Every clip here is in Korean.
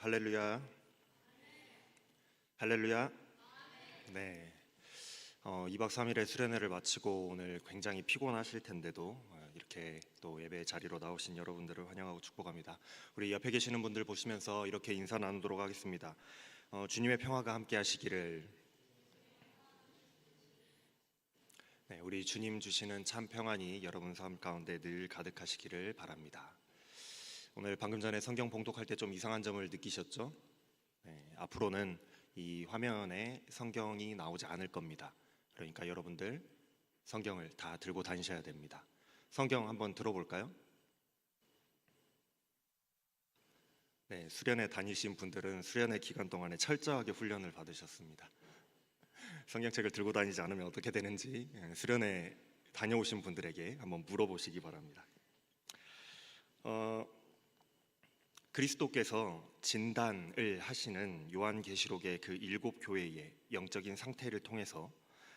할렐루야. 할렐루야. 네. 2박 3일의 수련회를 마치고 오늘 굉장히 피곤하실 텐데도 이렇게 또 예배 자리로 나오신 여러분들을 환영하고 축복합니다. 우리 옆에 계시는 분들 보시면서 이렇게 인사 나누도록 하겠습니다. 주님의 평화가 함께 하시기를. 네, 우리 주님 주시는 참 평안이 여러분 삶 가운데 늘 가득하시기를 바랍니다. 오늘 방금 전에 성경 봉독할 때 좀 이상한 점을 느끼셨죠? 네, 앞으로는 이 화면에 성경이 나오지 않을 겁니다. 그러니까 여러분들 성경을 다 들고 다니셔야 됩니다. 성경 한번 들어볼까요? 네, 수련회 다니신 분들은 수련회 기간 동안에 철저하게 훈련을 받으셨습니다. 성경책을 들고 다니지 않으면 어떻게 되는지 수련회 다녀오신 분들에게 한번 물어보시기 바랍니다. 그리스도께서 진단을 하시는 요한계시록의 그 7교회의 영적인 상태를 통해서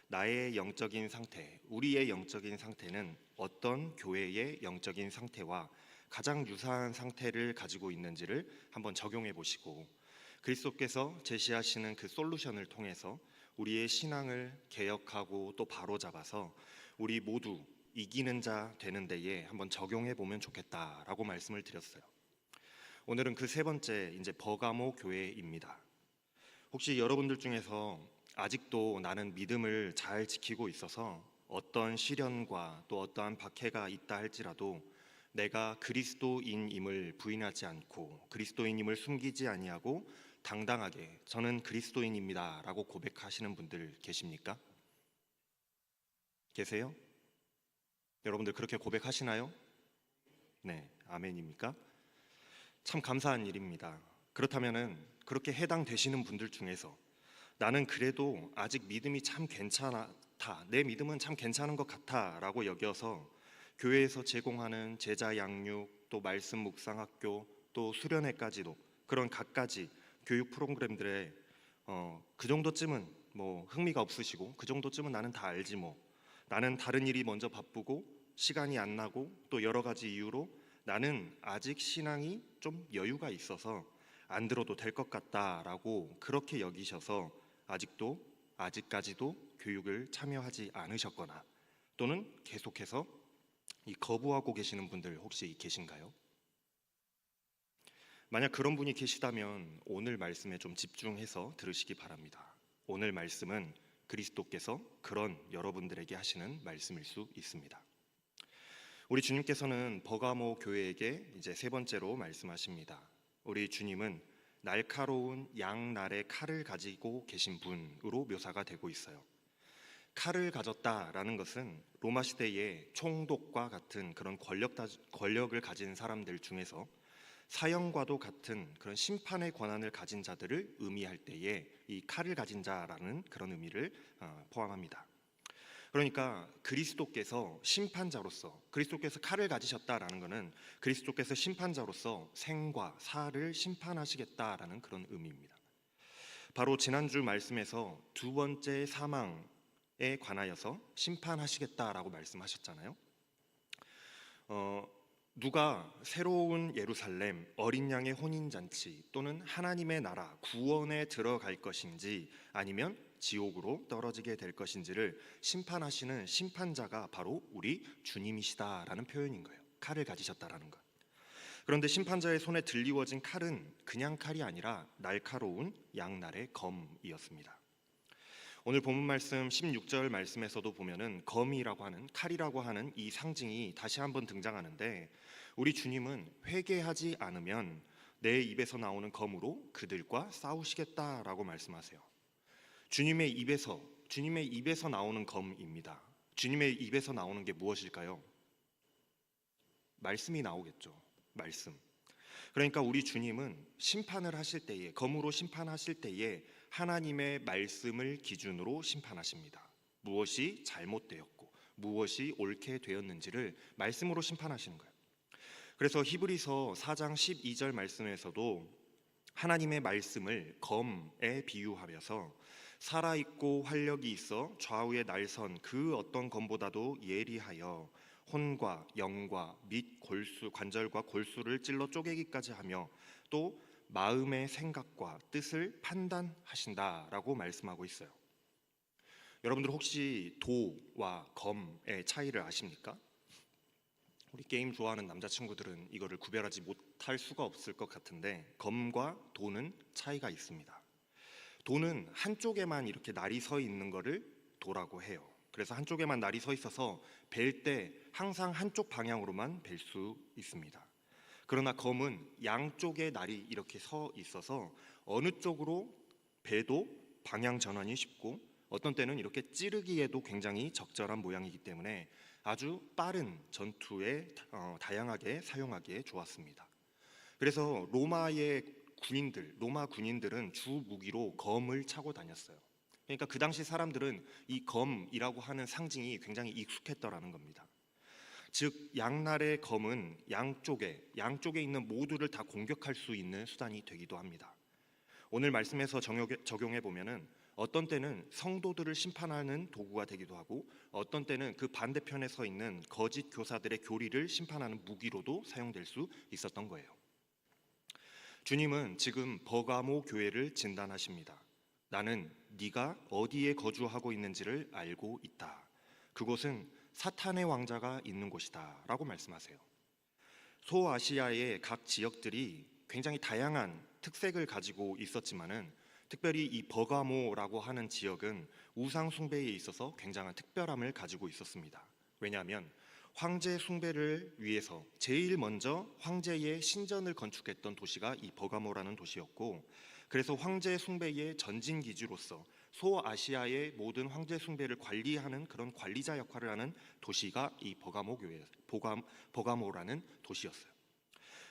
나의 영적인 상태, 우리의 영적인 상태는 어떤 교회의 영적인 상태와 가장 유사한 상태를 가지고 있는지를 한번 적용해 보시고, 그리스도께서 제시하시는 그 솔루션을 통해서 우리의 신앙을 개혁하고 또 바로잡아서 우리 모두 이기는 자 되는 데에 한번 적용해 보면 좋겠다라고 말씀을 드렸어요. 오늘은 그 세 번째, 이제 버가모 교회입니다. 혹시 여러분들 중에서 아직도 나는 믿음을 잘 지키고 있어서 어떤 시련과 또 어떠한 박해가 있다 할지라도 내가 그리스도인임을 부인하지 않고 그리스도인임을 숨기지 아니하고 당당하게 저는 그리스도인입니다 라고 고백하시는 분들 계십니까? 계세요? 여러분들 그렇게 고백하시나요? 네, 아멘입니까? 참 감사한 일입니다. 그렇다면은 그렇게 해당되시는 분들 중에서 나는 그래도 아직 믿음이 참 괜찮다, 내 믿음은 참 괜찮은 것 같아 라고 여겨서 교회에서 제공하는 제자 양육, 또 말씀 묵상학교, 또 수련회까지도 그런 갖가지 교육 프로그램들에 그 정도쯤은 뭐 흥미가 없으시고 그 정도쯤은 나는 다 알지 뭐, 나는 다른 일이 먼저 바쁘고 시간이 안 나고 또 여러 가지 이유로 나는 아직 신앙이 좀 여유가 있어서 안 들어도 될 것 같다라고 그렇게 여기셔서 아직까지도 교육을 참여하지 않으셨거나 또는 계속해서 이 거부하고 계시는 분들 혹시 계신가요? 만약 그런 분이 계시다면 오늘 말씀에 좀 집중해서 들으시기 바랍니다. 오늘 말씀은 그리스도께서 그런 여러분들에게 하시는 말씀일 수 있습니다. 우리 주님께서는 버가모 교회에게 이제 세 번째로 말씀하십니다. 우리 주님은 날카로운 양날의 칼을 가지고 계신 분으로 묘사가 되고 있어요. 칼을 가졌다라는 것은 로마 시대의 총독과 같은 그런 권력을 가진 사람들 중에서 사형과도 같은 그런 심판의 권한을 가진 자들을 의미할 때에 이 칼을 가진 자라는 그런 의미를 포함합니다. 그러니까 그리스도께서 심판자로서, 그리스도께서 칼을 가지셨다라는 것은 그리스도께서 심판자로서 생과 사를 심판하시겠다라는 그런 의미입니다. 바로 지난주 말씀에서 두 번째 사망에 관하여서 심판하시겠다라고 말씀하셨잖아요. 누가 새로운 예루살렘, 어린 양의 혼인잔치 또는 하나님의 나라, 구원에 들어갈 것인지 아니면 지옥으로 떨어지게 될 것인지를 심판하시는 심판자가 바로 우리 주님이시다라는 표현인 거예요. 칼을 가지셨다라는 것. 그런데 심판자의 손에 들리워진 칼은 그냥 칼이 아니라 날카로운 양날의 검이었습니다. 오늘 본문 말씀 16절 말씀에서도 보면은 검이라고 하는, 칼이라고 하는 이 상징이 다시 한번 등장하는데, 우리 주님은 회개하지 않으면 내 입에서 나오는 검으로 그들과 싸우시겠다라고 말씀하세요. 주님의 입에서 나오는 검입니다. 주님의 입에서 나오는 게 무엇일까요? 말씀이 나오겠죠. 말씀. 그러니까 우리 주님은 심판을 하실 때에, 검으로 심판하실 때에 하나님의 말씀을 기준으로 심판하십니다. 무엇이 잘못되었고 무엇이 옳게 되었는지를 말씀으로 심판하시는 거예요. 그래서 히브리서 4장 12절 말씀에서도 하나님의 말씀을 검에 비유하면서 살아있고 활력이 있어 좌우에 날선 그 어떤 검보다도 예리하여 혼과 영과 및 관절과 골수를 찔러 쪼개기까지 하며 또 마음의 생각과 뜻을 판단하신다라고 말씀하고 있어요. 여러분들 혹시 도와 검의 차이를 아십니까? 우리 게임 좋아하는 남자친구들은 이거를 구별하지 못할 수가 없을 것 같은데, 검과 도는 차이가 있습니다. 도는 한쪽에만 이렇게 날이 서 있는 거를 도라고 해요. 그래서 한쪽에만 날이 서 있어서 벨 때 항상 한쪽 방향으로만 벨 수 있습니다. 그러나 검은 양쪽에 날이 이렇게 서 있어서 어느 쪽으로 배도 방향 전환이 쉽고 어떤 때는 이렇게 찌르기에도 굉장히 적절한 모양이기 때문에 아주 빠른 전투에 다양하게 사용하기에 좋았습니다. 그래서 로마 군인들은 주 무기로 검을 차고 다녔어요. 그러니까 그 당시 사람들은 이 검이라고 하는 상징이 굉장히 익숙했더라는 겁니다. 즉 양날의 검은 양쪽에 있는 모두를 다 공격할 수 있는 수단이 되기도 합니다. 오늘 말씀에서 적용해 보면은 어떤 때는 성도들을 심판하는 도구가 되기도 하고 어떤 때는 그 반대편에 서 있는 거짓 교사들의 교리를 심판하는 무기로도 사용될 수 있었던 거예요. 주님은 지금 버가모 교회를 진단하십니다. 나는 네가 어디에 거주하고 있는지를 알고 있다. 그곳은 사탄의 왕자가 있는 곳이다 라고 말씀하세요. 소아시아의 각 지역들이 굉장히 다양한 특색을 가지고 있었지만은 특별히 이 버가모라고 하는 지역은 우상 숭배에 있어서 굉장한 특별함을 가지고 있었습니다. 왜냐하면 황제 숭배를 위해서 제일 먼저 황제의 신전을 건축했던 도시가 이 버가모라는 도시였고, 그래서 황제 숭배의 전진 기지로서 소아시아의 모든 황제 숭배를 관리하는 그런 관리자 역할을 하는 도시가 이 버가모라는 도시였어요.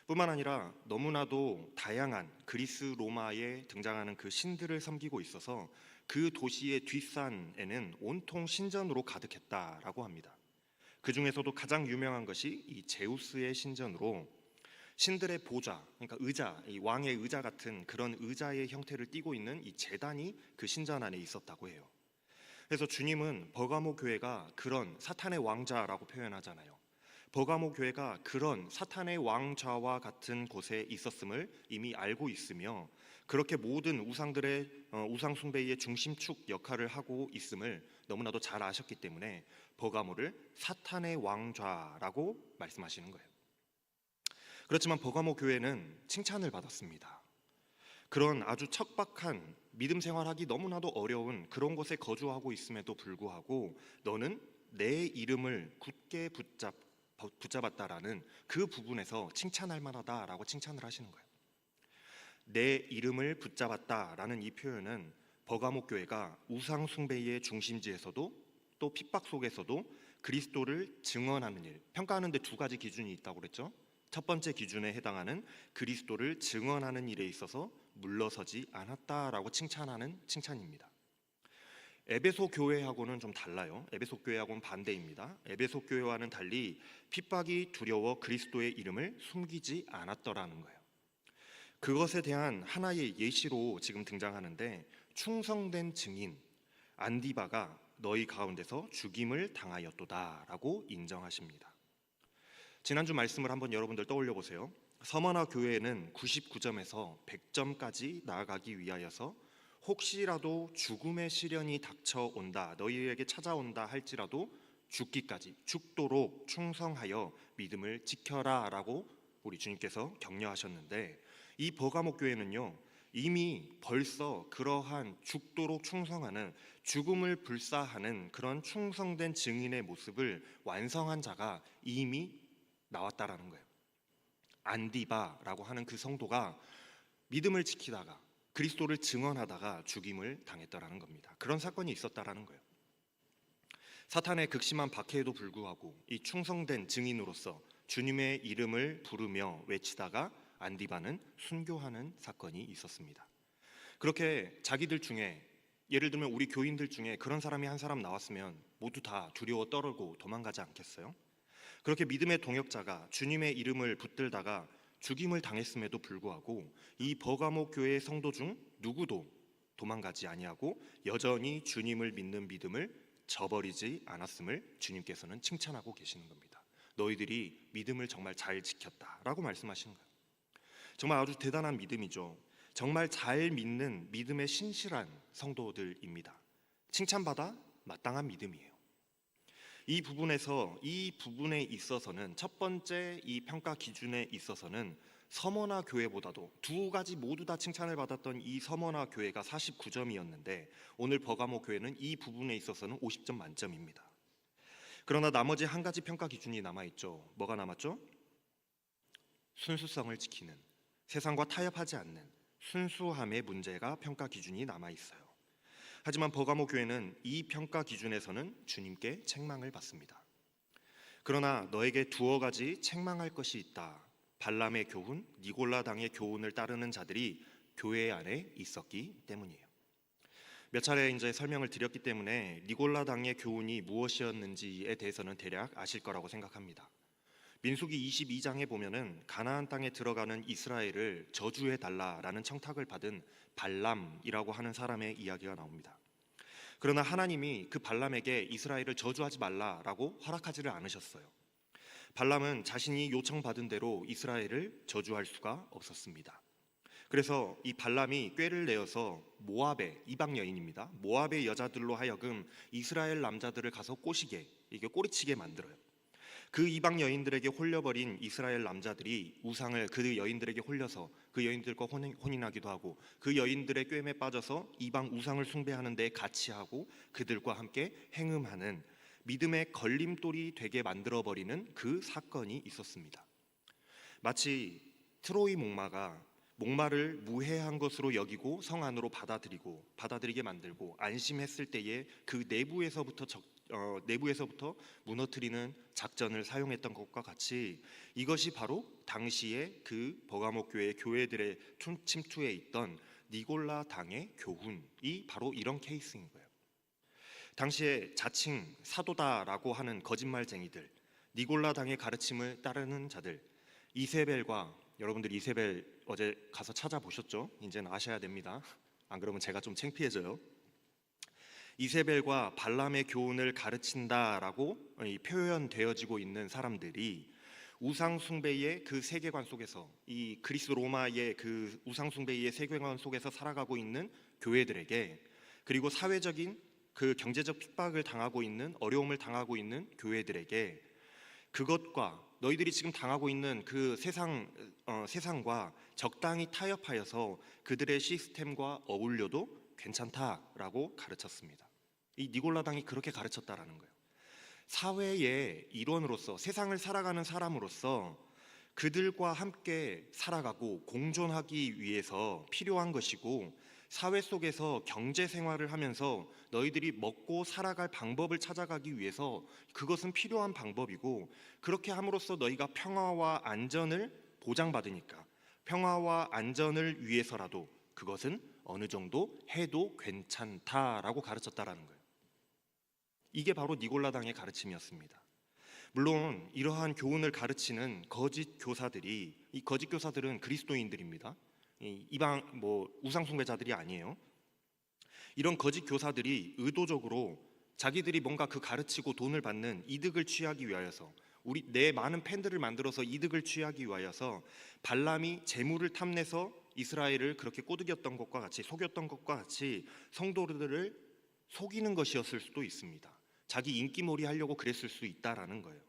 뿐만 아니라 너무나도 다양한 그리스 로마에 등장하는 그 신들을 섬기고 있어서 그 도시의 뒷산에는 온통 신전으로 가득했다라고 합니다. 그 중에서도 가장 유명한 것이 이 제우스의 신전으로 신들의 보좌, 그러니까 의자, 이 왕의 의자 같은 그런 의자의 형태를 띠고 있는 이 제단이 그 신전 안에 있었다고 해요. 그래서 주님은 버가모 교회가 그런 사탄의 왕자라고 표현하잖아요. 버가모 교회가 그런 사탄의 왕좌와 같은 곳에 있었음을 이미 알고 있으며 그렇게 모든 우상 숭배의 중심축 역할을 하고 있음을 너무나도 잘 아셨기 때문에 버가모를 사탄의 왕좌라고 말씀하시는 거예요. 그렇지만 버가모 교회는 칭찬을 받았습니다. 그런 아주 척박한 믿음 생활하기 너무나도 어려운 그런 곳에 거주하고 있음에도 불구하고 너는 내 이름을 굳게 붙잡았다라는 그 부분에서 칭찬할 만하다라고 칭찬을 하시는 거예요. 내 이름을 붙잡았다라는 이 표현은 버가모 교회가 우상 숭배의 중심지에서도 또 핍박 속에서도 그리스도를 증언하는 일, 평가하는 데 두 가지 기준이 있다고 그랬죠. 첫 번째 기준에 해당하는 그리스도를 증언하는 일에 있어서 물러서지 않았다라고 칭찬하는 칭찬입니다. 에베소 교회하고는 좀 달라요. 에베소 교회하고는 반대입니다. 에베소 교회와는 달리 핍박이 두려워 그리스도의 이름을 숨기지 않았더라는 거예요. 그것에 대한 하나의 예시로 지금 등장하는데 충성된 증인 안디바가 너희 가운데서 죽임을 당하였도다라고 인정하십니다. 지난주 말씀을 한번 여러분들 떠올려 보세요. 서머나 교회는 99점에서 100점까지 나아가기 위하여서 혹시라도 죽음의 시련이 닥쳐온다, 너희에게 찾아온다 할지라도 죽도록 충성하여 믿음을 지켜라 라고 우리 주님께서 격려하셨는데, 이 버가모 교회는요 이미 벌써 그러한 죽도록 충성하는, 죽음을 불사하는 그런 충성된 증인의 모습을 완성한 자가 이미 나왔다라는 거예요. 안디바라고 하는 그 성도가 믿음을 지키다가 그리스도를 증언하다가 죽임을 당했더라는 겁니다. 그런 사건이 있었다라는 거예요. 사탄의 극심한 박해에도 불구하고 이 충성된 증인으로서 주님의 이름을 부르며 외치다가 안디바는 순교하는 사건이 있었습니다. 그렇게 자기들 중에, 예를 들면 우리 교인들 중에 그런 사람이 한 사람 나왔으면 모두 다 두려워 떨고 도망가지 않겠어요? 그렇게 믿음의 동역자가 주님의 이름을 붙들다가 죽임을 당했음에도 불구하고 이 버가모 교회의 성도 중 누구도 도망가지 아니하고 여전히 주님을 믿는 믿음을 저버리지 않았음을 주님께서는 칭찬하고 계시는 겁니다. 너희들이 믿음을 정말 잘 지켰다라고 말씀하시는 거예요. 정말 아주 대단한 믿음이죠. 정말 잘 믿는 믿음의 신실한 성도들입니다. 칭찬받아 마땅한 믿음이에요. 이 부분에 있어서는 첫 번째 이 평가 기준에 있어서는 서머나 교회보다도 두 가지 모두 다 칭찬을 받았던 이 서머나 교회가 49점이었는데 오늘 버가모 교회는 이 부분에 있어서는 50점 만점입니다. 그러나 나머지 한 가지 평가 기준이 남아있죠. 뭐가 남았죠? 순수성을 지키는, 세상과 타협하지 않는 순수함의 문제가 평가 기준이 남아있어요. 하지만 버가모 교회는 이 평가 기준에서는 주님께 책망을 받습니다. 그러나 너에게 두어 가지 책망할 것이 있다. 발람의 교훈, 니골라 당의 교훈을 따르는 자들이 교회 안에 있었기 때문이에요. 몇 차례 이제 설명을 드렸기 때문에 니골라 당의 교훈이 무엇이었는지에 대해서는 대략 아실 거라고 생각합니다. 민수기 22장에 보면은 가나안 땅에 들어가는 이스라엘을 저주해 달라라는 청탁을 받은 발람이라고 하는 사람의 이야기가 나옵니다. 그러나 하나님이 그 발람에게 이스라엘을 저주하지 말라라고 허락하지를 않으셨어요. 발람은 자신이 요청받은 대로 이스라엘을 저주할 수가 없었습니다. 그래서 이 발람이 꾀를 내어서 모압의 이방 여인입니다. 모압의 여자들로 하여금 이스라엘 남자들을 가서 꼬시게, 이게 꼬리치게 만들어요. 그 이방 여인들에게 홀려버린 이스라엘 남자들이 우상을 그 여인들에게 홀려서 그 여인들과 혼인하기도 하고 그 여인들의 꾀에 빠져서 이방 우상을 숭배하는 데 같이 하고 그들과 함께 행음하는 믿음의 걸림돌이 되게 만들어버리는 그 사건이 있었습니다. 마치 트로이 목마가 목마를 무해한 것으로 여기고 성 안으로 받아들이게 만들고 안심했을 때에 그 내부에서부터 무너뜨리는 작전을 사용했던 것과 같이 이것이 바로 당시에 그 버가모 교회들의 침투에 있던 니골라 당의 교훈이 바로 이런 케이스인 거예요. 당시에 자칭 사도다라고 하는 거짓말쟁이들, 니골라 당의 가르침을 따르는 자들, 이세벨과 여러분들 이세벨 어제 가서 찾아보셨죠? 이제는 아셔야 됩니다. 안 그러면 제가 좀 창피해져요. 이세벨과 발람의 교훈을 가르친다라고 표현되어지고 있는 사람들이 우상 숭배의 그 세계관 속에서 이 그리스 로마의 그 우상 숭배의 세계관 속에서 살아가고 있는 교회들에게 그리고 사회적인 그 경제적 핍박을 당하고 있는 어려움을 당하고 있는 교회들에게 그것과 너희들이 지금 당하고 있는 그 세상과 적당히 타협하여서 그들의 시스템과 어울려도 괜찮다라고 가르쳤습니다. 이 니골라 당이 그렇게 가르쳤다라는 거예요. 사회의 일원으로서 세상을 살아가는 사람으로서 그들과 함께 살아가고 공존하기 위해서 필요한 것이고 사회 속에서 경제 생활을 하면서 너희들이 먹고 살아갈 방법을 찾아가기 위해서 그것은 필요한 방법이고 그렇게 함으로써 너희가 평화와 안전을 보장받으니까 평화와 안전을 위해서라도 그것은 어느 정도 해도 괜찮다라고 가르쳤다라는 거예요. 이게 바로 니골라 당의 가르침이었습니다. 물론 이러한 교훈을 가르치는 거짓 교사들이 이 거짓 교사들은 그리스도인들입니다. 이방 우상 숭배자들이 아니에요. 이런 거짓 교사들이 의도적으로 자기들이 뭔가 그 가르치고 돈을 받는 이득을 취하기 위하여서 내 많은 팬들을 만들어서 이득을 취하기 위하여서 발람이 재물을 탐내서 이스라엘을 그렇게 꼬드겼던 것과 같이 속였던 것과 같이 성도들을 속이는 것이었을 수도 있습니다. 자기 인기몰이 하려고 그랬을 수 있다라는 거예요.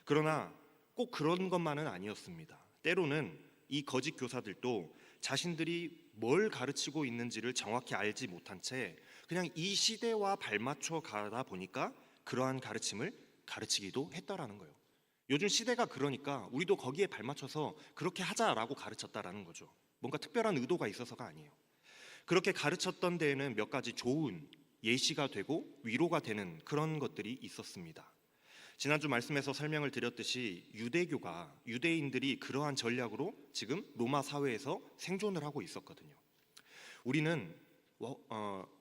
그러나 꼭 그런 것만은 아니었습니다. 때로는 이 거짓 교사들도 자신들이 뭘 가르치고 있는지를 정확히 알지 못한 채 그냥 이 시대와 발맞춰 가다 보니까 그러한 가르침을 가르치기도 했다라는 거예요. 요즘 시대가 그러니까 우리도 거기에 발맞춰서 그렇게 하자라고 가르쳤다라는 거죠. 뭔가 특별한 의도가 있어서가 아니에요. 그렇게 가르쳤던 데에는 몇 가지 좋은 예시가 되고 위로가 되는 그런 것들이 있었습니다. 지난주 말씀에서 설명을 드렸듯이 유대인들이 그러한 전략으로 지금 로마 사회에서 생존을 하고 있었거든요. 우리는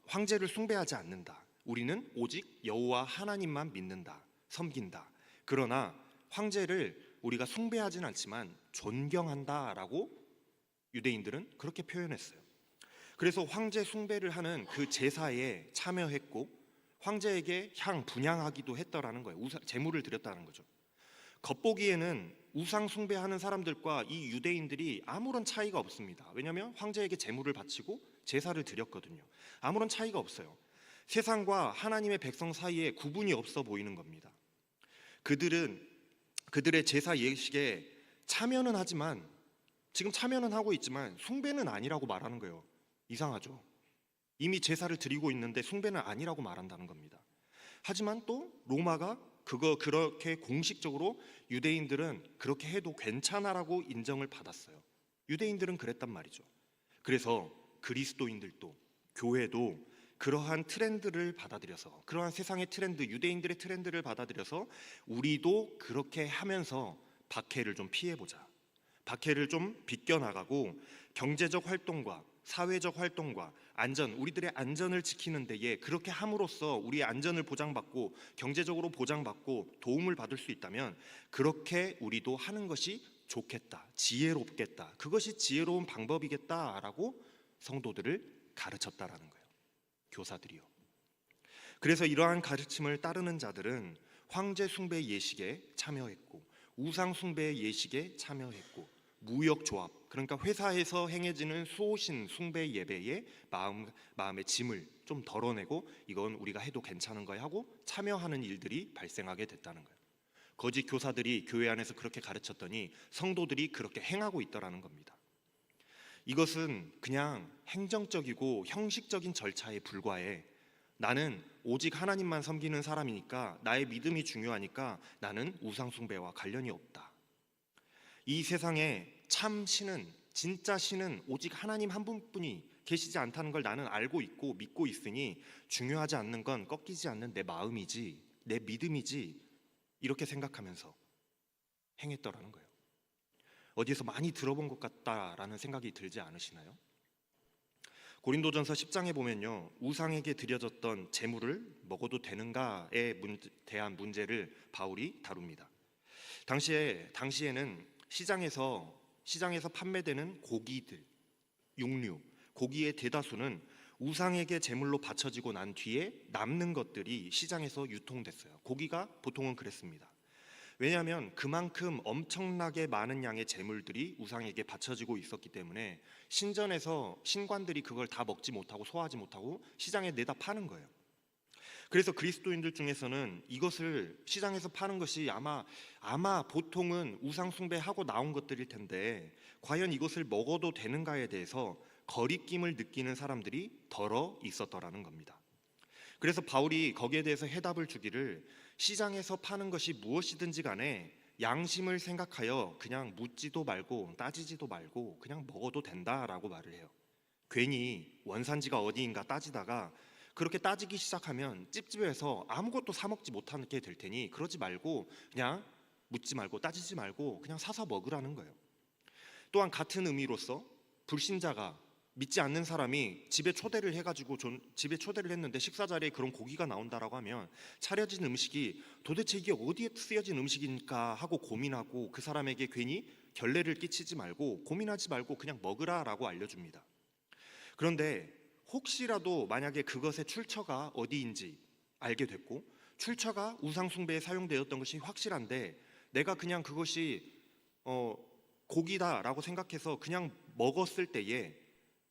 황제를 숭배하지 않는다. 우리는 오직 여호와 하나님만 믿는다. 섬긴다. 그러나 황제를 우리가 숭배하진 않지만 존경한다라고 유대인들은 그렇게 표현했어요. 그래서 황제 숭배를 하는 그 제사에 참여했고 황제에게 향 분향하기도 했더라는 거예요. 제물을 드렸다는 거죠. 겉보기에는 우상 숭배하는 사람들과 이 유대인들이 아무런 차이가 없습니다. 왜냐하면 황제에게 제물을 바치고 제사를 드렸거든요. 아무런 차이가 없어요. 세상과 하나님의 백성 사이에 구분이 없어 보이는 겁니다. 그들은 그들의 제사 예식에 참여는 하지만, 지금 참여는 하고 있지만 숭배는 아니라고 말하는 거예요. 이상하죠? 이미 제사를 드리고 있는데 숭배는 아니라고 말한다는 겁니다. 하지만 또 로마가 그렇게 공식적으로 유대인들은 그렇게 해도 괜찮아라고 인정을 받았어요. 유대인들은 그랬단 말이죠. 그래서 그리스도인들도, 교회도 그러한 트렌드를 받아들여서, 그러한 세상의 트렌드, 유대인들의 트렌드를 받아들여서 우리도 그렇게 하면서 박해를 좀 피해보자, 박해를 좀 비껴나가고 경제적 활동과 사회적 활동과 안전, 우리들의 안전을 지키는 데에 그렇게 함으로써 우리의 안전을 보장받고 경제적으로 보장받고 도움을 받을 수 있다면 그렇게 우리도 하는 것이 좋겠다, 지혜롭겠다, 그것이 지혜로운 방법이겠다라고 성도들을 가르쳤다라는 거예요. 교사들이요. 그래서 이러한 가르침을 따르는 자들은 황제 숭배 예식에 참여했고, 우상 숭배 예식에 참여했고, 무역 조합, 그러니까 회사에서 행해지는 수호신 숭배 예배에 마음의 짐을 좀 덜어내고 이건 우리가 해도 괜찮은 거야 하고 참여하는 일들이 발생하게 됐다는 거예요. 거짓 교사들이 교회 안에서 그렇게 가르쳤더니 성도들이 그렇게 행하고 있더라는 겁니다. 이것은 그냥 행정적이고 형식적인 절차에 불과해. 나는 오직 하나님만 섬기는 사람이니까, 나의 믿음이 중요하니까 나는 우상 숭배와 관련이 없다. 이 세상에 참 신은, 진짜 신은 오직 하나님 한 분뿐이 계시지 않다는 걸 나는 알고 있고 믿고 있으니 중요하지 않는 건 꺾이지 않는 내 마음이지, 내 믿음이지, 이렇게 생각하면서 행했더라는 거예요. 어디에서 많이 들어본 것 같다라는 생각이 들지 않으시나요? 고린도전서 10장에 보면요, 우상에게 드려졌던 제물을 먹어도 되는가에 대한 문제를 바울이 다룹니다. 당시에는 시장에서 판매되는 고기들, 육류, 고기의 대다수는 우상에게 제물로 바쳐지고 난 뒤에 남는 것들이 시장에서 유통됐어요. 고기가 보통은 그랬습니다. 왜냐하면 그만큼 엄청나게 많은 양의 제물들이 우상에게 바쳐지고 있었기 때문에 신전에서 신관들이 그걸 다 먹지 못하고 소화하지 못하고 시장에 내다 파는 거예요. 그래서 그리스도인들 중에서는 이것을 시장에서 파는 것이 아마 보통은 우상 숭배하고 나온 것들일 텐데 과연 이것을 먹어도 되는가에 대해서 거리낌을 느끼는 사람들이 덜어 있었더라는 겁니다. 그래서 바울이 거기에 대해서 해답을 주기를, 시장에서 파는 것이 무엇이든지 간에 양심을 생각하여 그냥 묻지도 말고 따지지도 말고 그냥 먹어도 된다라고 말을 해요. 괜히 원산지가 어디인가 따지다가 그렇게 따지기 시작하면 찝찝해서 아무것도 사 먹지 못하게 될 테니 그러지 말고 그냥 묻지 말고 따지지 말고 그냥 사서 먹으라는 거예요. 또한 같은 의미로서 불신자가, 믿지 않는 사람이 집에 초대를 했는데 식사 자리에 그런 고기가 나온다라고 하면 차려진 음식이 도대체 이게 어디에 쓰여진 음식인가 하고 고민하고 그 사람에게 괜히 결례를 끼치지 말고 고민하지 말고 그냥 먹으라라고 알려줍니다. 그런데 혹시라도 만약에 그것의 출처가 어디인지 알게 됐고 출처가 우상 숭배에 사용되었던 것이 확실한데 내가 그냥 그것이 고기다라고 생각해서 그냥 먹었을 때에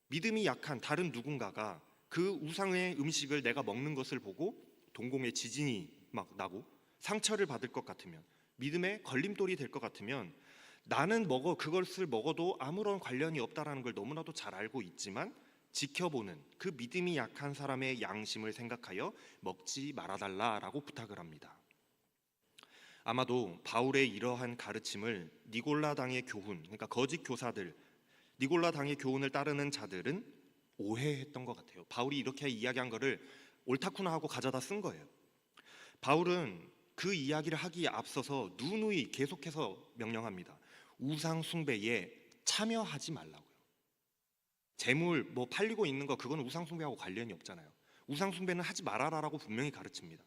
믿음이 약한 다른 누군가가 그 우상의 음식을 내가 먹는 것을 보고 동공에 지진이 막 나고 상처를 받을 것 같으면, 믿음의 걸림돌이 될 것 같으면 나는 그것을 먹어도 아무런 관련이 없다라는 걸 너무나도 잘 알고 있지만 지켜보는 그 믿음이 약한 사람의 양심을 생각하여 먹지 말아달라라고 부탁을 합니다. 아마도 바울의 이러한 가르침을 니골라 당의 교훈, 그러니까 거짓 교사들, 니골라 당의 교훈을 따르는 자들은 오해했던 것 같아요. 바울이 이렇게 이야기한 거를 옳다구나 하고 가져다 쓴 거예요. 바울은 그 이야기를 하기에 앞서서 누누이 계속해서 명령합니다. 우상 숭배에 참여하지 말라고요. 재물 팔리고 있는 거 그건 우상 숭배하고 관련이 없잖아요. 우상 숭배는 하지 말아라라고 분명히 가르칩니다.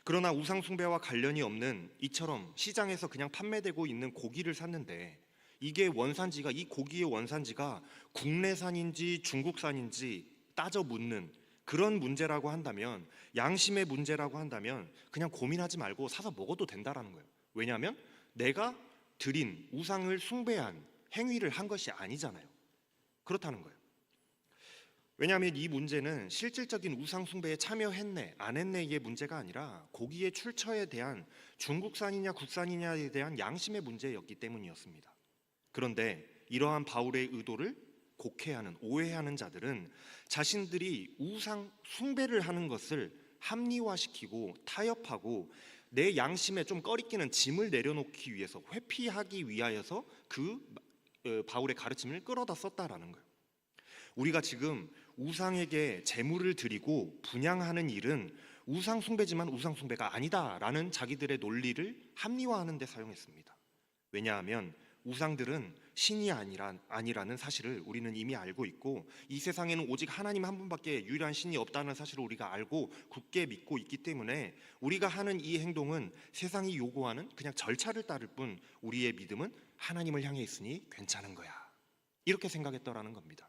그러나 우상 숭배와 관련이 없는 이처럼 시장에서 그냥 판매되고 있는 고기를 샀는데 이게 원산지가, 이 고기의 원산지가 국내산인지 중국산인지 따져 묻는 그런 문제라고 한다면, 양심의 문제라고 한다면 그냥 고민하지 말고 사서 먹어도 된다라는 거예요. 왜냐하면 내가 드린 우상을 숭배한 행위를 한 것이 아니잖아요. 그렇다는 거예요. 왜냐하면 이 문제는 실질적인 우상 숭배에 참여했네 안 했네의 문제가 아니라 고기의 출처에 대한 중국산이냐 국산이냐에 대한 양심의 문제였기 때문이었습니다. 그런데 이러한 바울의 의도를 곡해하는 오해하는 자들은 자신들이 우상 숭배를 하는 것을 합리화시키고 타협하고 내 양심에 좀 꺼리끼는 짐을 내려놓기 위해서 회피하기 위하여서 바울의 가르침을 끌어다 썼다라는 거예요. 우리가 지금 우상에게 제물을 드리고 분향하는 일은 우상 숭배지만 우상 숭배가 아니다라는 자기들의 논리를 합리화하는 데 사용했습니다. 왜냐하면 우상들은 신이 아니라는 사실을 우리는 이미 알고 있고 이 세상에는 오직 하나님 한 분밖에 유일한 신이 없다는 사실을 우리가 알고 굳게 믿고 있기 때문에 우리가 하는 이 행동은 세상이 요구하는 그냥 절차를 따를 뿐 우리의 믿음은 하나님을 향해 있으니 괜찮은 거야. 이렇게 생각했더라는 겁니다.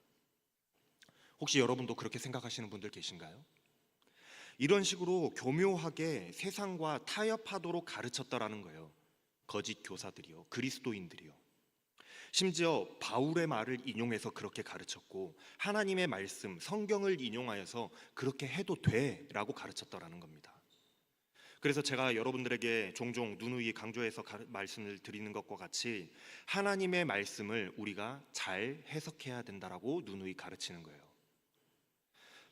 혹시 여러분도 그렇게 생각하시는 분들 계신가요? 이런 식으로 교묘하게 세상과 타협하도록 가르쳤더라는 거예요. 거짓 교사들이요, 그리스도인들이요. 심지어 바울의 말을 인용해서 그렇게 가르쳤고 하나님의 말씀, 성경을 인용하여서 그렇게 해도 돼라고 가르쳤더라는 겁니다. 그래서 제가 여러분들에게 종종 누누이 강조해서 말씀을 드리는 것과 같이 하나님의 말씀을 우리가 잘 해석해야 된다라고 누누이 가르치는 거예요.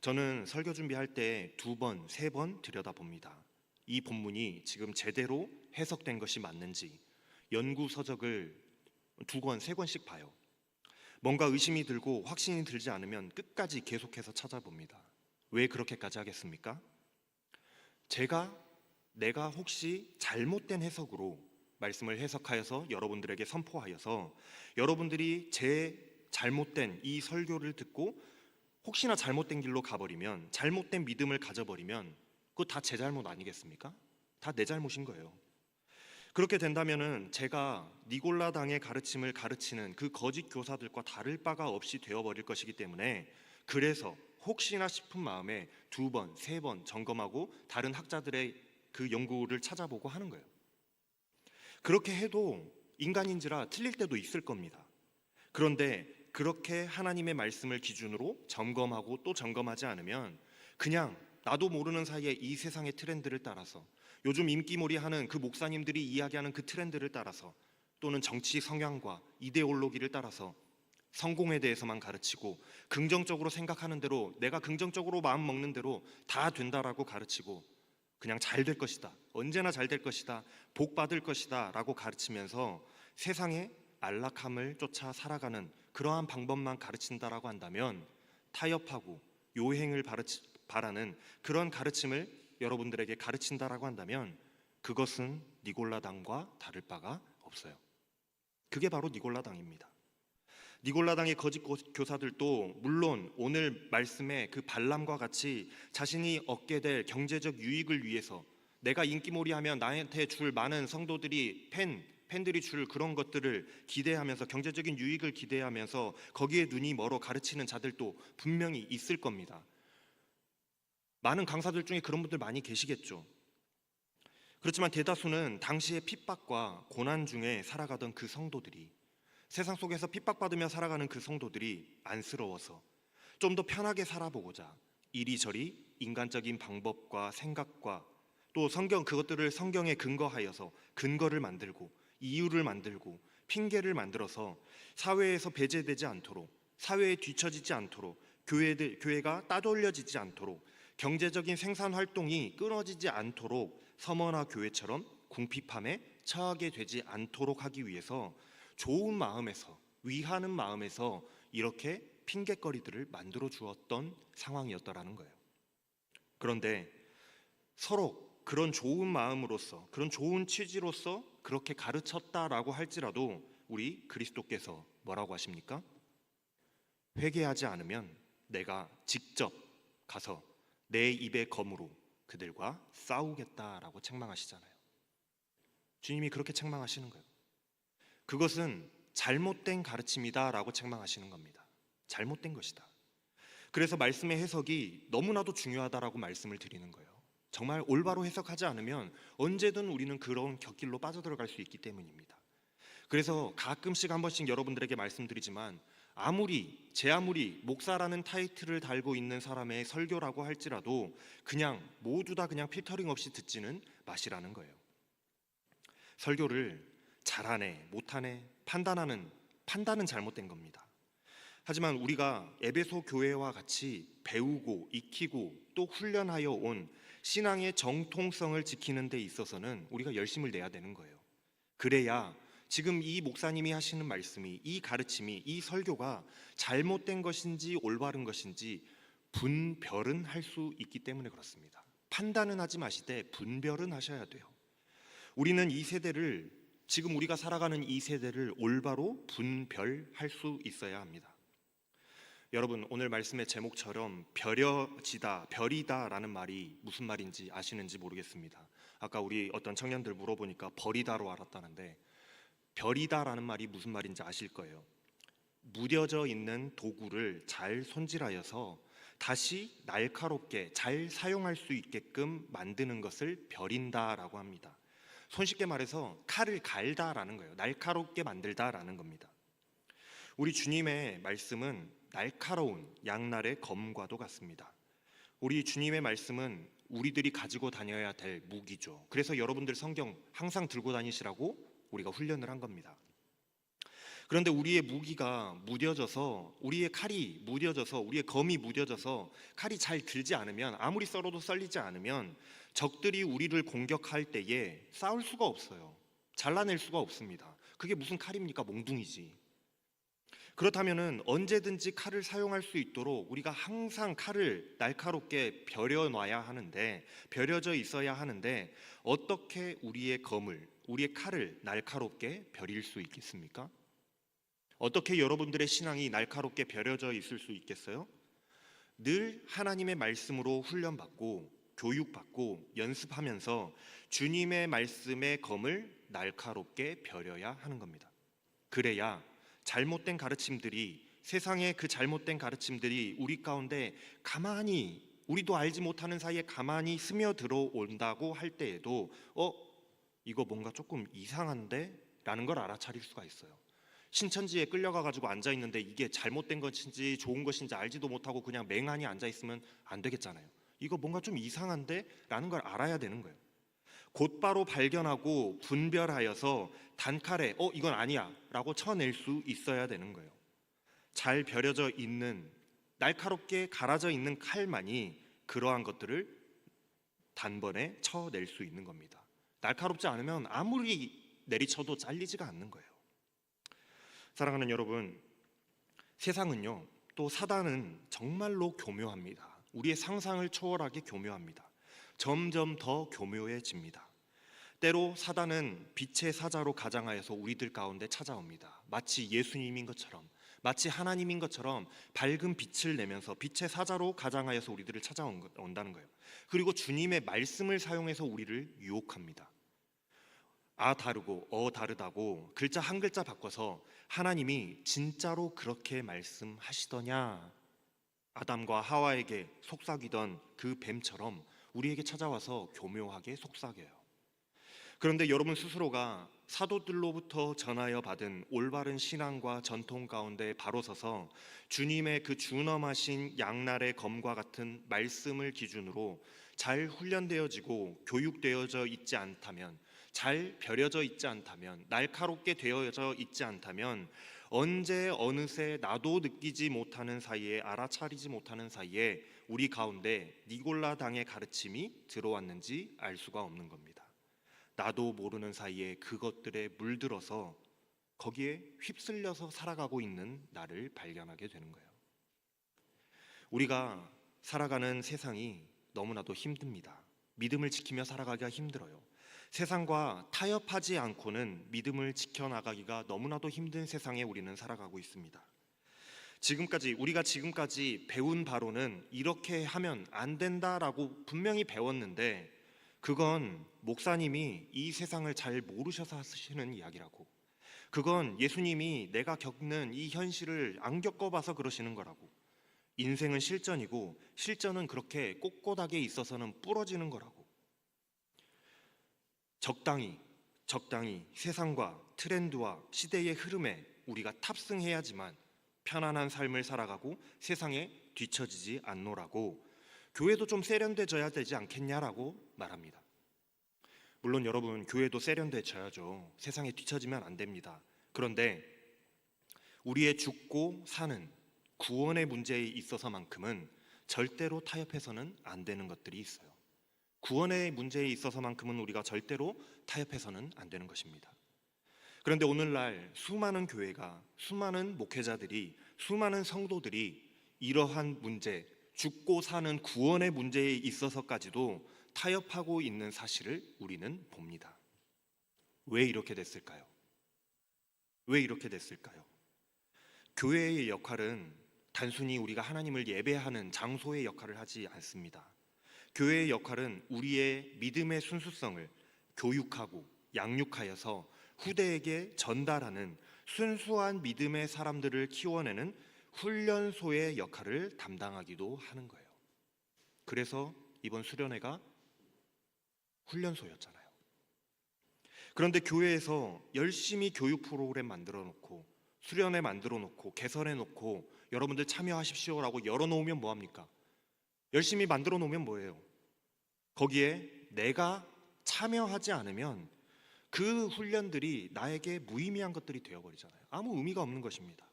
저는 설교 준비할 때 2번, 3번 들여다봅니다. 이 본문이 지금 제대로 해석된 것이 맞는지 연구 서적을 2권, 3권씩 봐요. 뭔가 의심이 들고 확신이 들지 않으면 끝까지 계속해서 찾아봅니다. 왜 그렇게까지 하겠습니까? 내가 혹시 잘못된 해석으로 말씀을 해석하여서 여러분들에게 선포하여서 여러분들이 제 잘못된 이 설교를 듣고 혹시나 잘못된 길로 가버리면, 잘못된 믿음을 가져버리면 그거 다 제 잘못 아니겠습니까? 다 내 잘못인 거예요. 그렇게 된다면은 제가 니골라당의 가르침을 가르치는 그 거짓 교사들과 다를 바가 없이 되어버릴 것이기 때문에 그래서 혹시나 싶은 마음에 2번, 3번 점검하고 다른 학자들의 그 연구를 찾아보고 하는 거예요. 그렇게 해도 인간인지라 틀릴 때도 있을 겁니다. 그런데 그렇게 하나님의 말씀을 기준으로 점검하고 또 점검하지 않으면 그냥 나도 모르는 사이에 이 세상의 트렌드를 따라서 요즘 인기몰이하는 그 목사님들이 이야기하는 그 트렌드를 따라서 또는 정치 성향과 이데올로기를 따라서 성공에 대해서만 가르치고 긍정적으로 생각하는 대로 내가 긍정적으로 마음 먹는 대로 다 된다라고 가르치고 그냥 잘 될 것이다, 언제나 잘 될 것이다, 복 받을 것이다 라고 가르치면서 세상의 안락함을 쫓아 살아가는 그러한 방법만 가르친다라고 한다면 타협하고 요행을 바라는 그런 가르침을 여러분들에게 가르친다라고 한다면 그것은 니골라당과 다를 바가 없어요. 그게 바로 니골라당입니다. 니골라당의 거짓 교사들도 물론 오늘 말씀의 그 발람과 같이 자신이 얻게 될 경제적 유익을 위해서 내가 인기몰이하면 나한테 줄 많은 성도들이 팬들이 줄 그런 것들을 기대하면서 경제적인 유익을 기대하면서 거기에 눈이 멀어 가르치는 자들도 분명히 있을 겁니다. 많은 강사들 중에 그런 분들 많이 계시겠죠. 그렇지만 대다수는 당시의 핍박과 고난 중에 살아가던 그 성도들이, 세상 속에서 핍박받으며 살아가는 그 성도들이 안쓰러워서 좀 더 편하게 살아보고자 이리저리 인간적인 방법과 생각과 또 그것들을 성경에 근거하여서 근거를 만들고 이유를 만들고 핑계를 만들어서 사회에서 배제되지 않도록, 사회에 뒤처지지 않도록, 교회가 따돌려지지 않도록, 경제적인 생산 활동이 끊어지지 않도록 서머나 교회처럼 궁핍함에 처하게 되지 않도록 하기 위해서 좋은 마음에서, 위하는 마음에서 이렇게 핑계거리들을 만들어 주었던 상황이었더라는 거예요. 그런데 서로 그런 좋은 마음으로서, 그런 좋은 취지로서 그렇게 가르쳤다라고 할지라도 우리 그리스도께서 뭐라고 하십니까? 회개하지 않으면 내가 직접 가서 내 입의 검으로 그들과 싸우겠다라고 책망하시잖아요. 주님이 그렇게 책망하시는 거예요. 그것은 잘못된 가르침이다라고 책망하시는 겁니다. 잘못된 것이다. 그래서 말씀의 해석이 너무나도 중요하다라고 말씀을 드리는 거예요. 정말 올바로 해석하지 않으면 언제든 우리는 그런 곁길로 빠져들어갈 수 있기 때문입니다. 그래서 가끔씩 한 번씩 여러분들에게 말씀드리지만 제 아무리 목사라는 타이틀을 달고 있는 사람의 설교라고 할지라도 그냥 모두 다 그냥 필터링 없이 듣지는 마시라는 거예요. 설교를 잘하네, 못하네, 판단은 잘못된 겁니다. 하지만 우리가 에베소 교회와 같이 배우고 익히고 또 훈련하여 온 신앙의 정통성을 지키는 데 있어서는 우리가 열심을 내야 되는 거예요. 그래야 지금 이 목사님이 하시는 말씀이, 이 가르침이, 이 설교가 잘못된 것인지 올바른 것인지 분별은 할 수 있기 때문에 그렇습니다. 판단은 하지 마시되 분별은 하셔야 돼요. 우리는 지금 우리가 살아가는 이 세대를 올바로 분별할 수 있어야 합니다. 여러분, 오늘 말씀의 제목처럼 별이다라는 말이 무슨 말인지 아시는지 모르겠습니다. 아까 우리 어떤 청년들 물어보니까 벌이다로 알았다는데, 별이다라는 말이 무슨 말인지 아실 거예요. 무뎌져 있는 도구를 잘 손질하여서 다시 날카롭게 잘 사용할 수 있게끔 만드는 것을 별인다라고 합니다. 손쉽게 말해서 칼을 갈다라는 거예요. 날카롭게 만들다라는 겁니다. 우리 주님의 말씀은 날카로운 양날의 검과도 같습니다. 우리 주님의 말씀은 우리들이 가지고 다녀야 될 무기죠. 그래서 여러분들 성경 항상 들고 다니시라고 우리가 훈련을 한 겁니다. 그런데 우리의 무기가 무뎌져서, 우리의 칼이 무뎌져서, 우리의 검이 무뎌져서 칼이 잘 들지 않으면, 아무리 썰어도 썰리지 않으면 적들이 우리를 공격할 때에 싸울 수가 없어요. 잘라낼 수가 없습니다. 그게 무슨 칼입니까? 몽둥이지. 그렇다면은 언제든지 칼을 사용할 수 있도록 우리가 항상 칼을 날카롭게 벼려져 있어야 하는데, 어떻게 우리의 칼을 날카롭게 벼릴 수 있겠습니까? 어떻게 여러분들의 신앙이 날카롭게 벼려져 있을 수 있겠어요? 늘 하나님의 말씀으로 훈련받고 교육받고 연습하면서 주님의 말씀의 검을 날카롭게 벼려야 하는 겁니다. 그래야 세상의 그 잘못된 가르침들이 우리 가운데 우리도 알지 못하는 사이에 가만히 스며들어 온다고 할 때에도 이거 뭔가 조금 이상한데? 라는 걸 알아차릴 수가 있어요. 신천지에 끌려가가지고 앉아있는데 이게 잘못된 것인지 좋은 것인지 알지도 못하고 그냥 맹하니 앉아있으면 안 되겠잖아요. 이거 뭔가 좀 이상한데? 라는 걸 알아야 되는 거예요. 곧바로 발견하고 분별하여서 단칼에 이건 아니야 라고 쳐낼 수 있어야 되는 거예요. 잘 벼려져 있는, 날카롭게 갈아져 있는 칼만이 그러한 것들을 단번에 쳐낼 수 있는 겁니다. 날카롭지 않으면 아무리 내리쳐도 잘리지가 않는 거예요. 사랑하는 여러분, 세상은요, 또 사단은 정말로 교묘합니다. 우리의 상상을 초월하게 교묘합니다. 점점 더 교묘해집니다. 때로 사단은 빛의 사자로 가장하여서 우리들 가운데 찾아옵니다. 마치 예수님인 것처럼, 마치 하나님인 것처럼 밝은 빛을 내면서 빛의 사자로 가장하여서 우리들을 찾아온다는 거예요. 그리고 주님의 말씀을 사용해서 우리를 유혹합니다. 다르고 다르다고 글자 한 글자 바꿔서 하나님이 진짜로 그렇게 말씀하시더냐, 아담과 하와에게 속삭이던 그 뱀처럼 우리에게 찾아와서 교묘하게 속삭여요. 그런데 여러분 스스로가 사도들로부터 전하여 받은 올바른 신앙과 전통 가운데 바로 서서 주님의 그 준엄하신 양날의 검과 같은 말씀을 기준으로 잘 훈련되어지고 교육되어져 있지 않다면, 잘 벼려져 있지 않다면, 날카롭게 되어져 있지 않다면 언제 어느새 나도 느끼지 못하는 사이에, 알아차리지 못하는 사이에 우리 가운데 니골라당의 가르침이 들어왔는지 알 수가 없는 겁니다. 나도 모르는 사이에 그것들에 물들어서 거기에 휩쓸려서 살아가고 있는 나를 발견하게 되는 거예요. 우리가 살아가는 세상이 너무나도 힘듭니다. 믿음을 지키며 살아가기가 힘들어요. 세상과 타협하지 않고는 믿음을 지켜나가기가 너무나도 힘든 세상에 우리는 살아가고 있습니다. 우리가 지금까지 배운 바로는 이렇게 하면 안 된다라고 분명히 배웠는데, 그건 목사님이 이 세상을 잘 모르셔서 하시는 이야기라고, 그건 예수님이 내가 겪는 이 현실을 안 겪어봐서 그러시는 거라고, 인생은 실전이고 실전은 그렇게 꼿꼿하게 있어서는 부러지는 거라고, 적당히 세상과 트렌드와 시대의 흐름에 우리가 탑승해야지만 편안한 삶을 살아가고 세상에 뒤처지지 않노라고 교회도 좀 세련돼져야 되지 않겠냐라고 말합니다. 물론 여러분, 교회도 세련돼져야죠. 세상에 뒤처지면 안 됩니다. 그런데 우리의 죽고 사는 구원의 문제에 있어서만큼은 절대로 타협해서는 안 되는 것들이 있어요. 구원의 문제에 있어서만큼은 우리가 절대로 타협해서는 안 되는 것입니다. 그런데 오늘날 수많은 교회가, 수많은 목회자들이, 수많은 성도들이 이러한 문제, 죽고 사는 구원의 문제에 있어서까지도 타협하고 있는 사실을 우리는 봅니다. 왜 이렇게 됐을까요? 왜 이렇게 됐을까요? 교회의 역할은 단순히 우리가 하나님을 예배하는 장소의 역할을 하지 않습니다. 교회의 역할은 우리의 믿음의 순수성을 교육하고 양육하여서 후대에게 전달하는 순수한 믿음의 사람들을 키워내는 훈련소의 역할을 담당하기도 하는 거예요. 그래서 이번 수련회가 훈련소였잖아요. 그런데 교회에서 열심히 교육 프로그램 만들어 놓고 수련회 만들어 놓고 개설해 놓고 여러분들 참여하십시오라고 열어놓으면 뭐합니까? 열심히 만들어 놓으면 뭐예요? 거기에 내가 참여하지 않으면 그 훈련들이 나에게 무의미한 것들이 되어버리잖아요. 아무 의미가 없는 것입니다.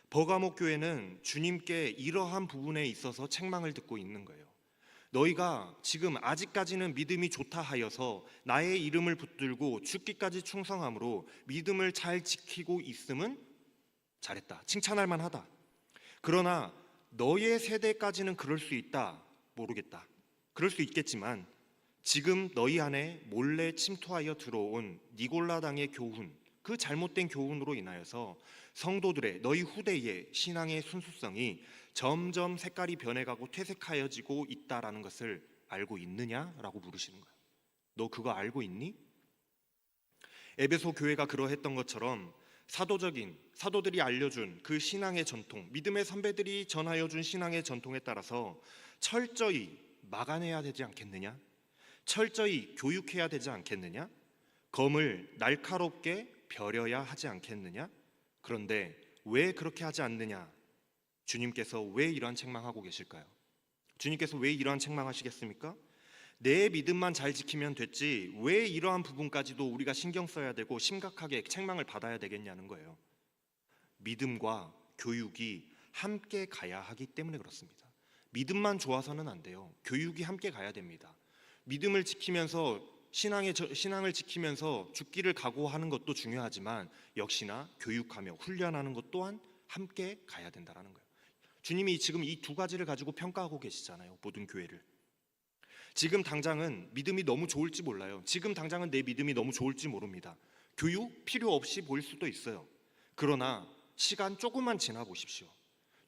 버가목 교회는 주님께 이러한 부분에 있어서 책망을 듣고 있는 거예요. 너희가 지금 아직까지는 믿음이 좋다 하여서 나의 이름을 붙들고 죽기까지 충성함으로 믿음을 잘 지키고 있음은 잘했다, 칭찬할 만하다. 그러나 너의 세대까지는 그럴 수 있다, 모르겠다. 그럴 수 있겠지만 지금 너희 안에 몰래 침투하여 들어온 니골라당의 교훈, 그 잘못된 교훈으로 인하여서 성도들의, 너희 후대의 신앙의 순수성이 점점 색깔이 변해가고 퇴색하여지고 있다라는 것을 알고 있느냐라고 물으시는 거예요. 너 그거 알고 있니? 에베소 교회가 그러했던 것처럼 사도들이 알려준 그 신앙의 전통, 믿음의 선배들이 전하여준 신앙의 전통에 따라서 철저히 막아내야 되지 않겠느냐? 철저히 교육해야 되지 않겠느냐? 검을 날카롭게 벼려야 하지 않겠느냐? 그런데 왜 그렇게 하지 않느냐? 주님께서 왜 이러한 책망하고 계실까요? 주님께서 왜 이러한 책망하시겠습니까? 내 믿음만 잘 지키면 됐지 왜 이러한 부분까지도 우리가 신경 써야 되고 심각하게 책망을 받아야 되겠냐는 거예요. 믿음과 교육이 함께 가야 하기 때문에 그렇습니다. 믿음만 좋아서는 안 돼요. 교육이 함께 가야 됩니다. 믿음을 지키면서 신앙을 지키면서 죽기를 각오하는 것도 중요하지만 역시나 교육하며 훈련하는 것 또한 함께 가야 된다는 거예요. 주님이 지금 이 두 가지를 가지고 평가하고 계시잖아요. 모든 교회를. 지금 당장은 믿음이 너무 좋을지 몰라요. 지금 당장은 내 믿음이 너무 좋을지 모릅니다. 교육 필요 없이 보일 수도 있어요. 그러나 시간 조금만 지나 보십시오.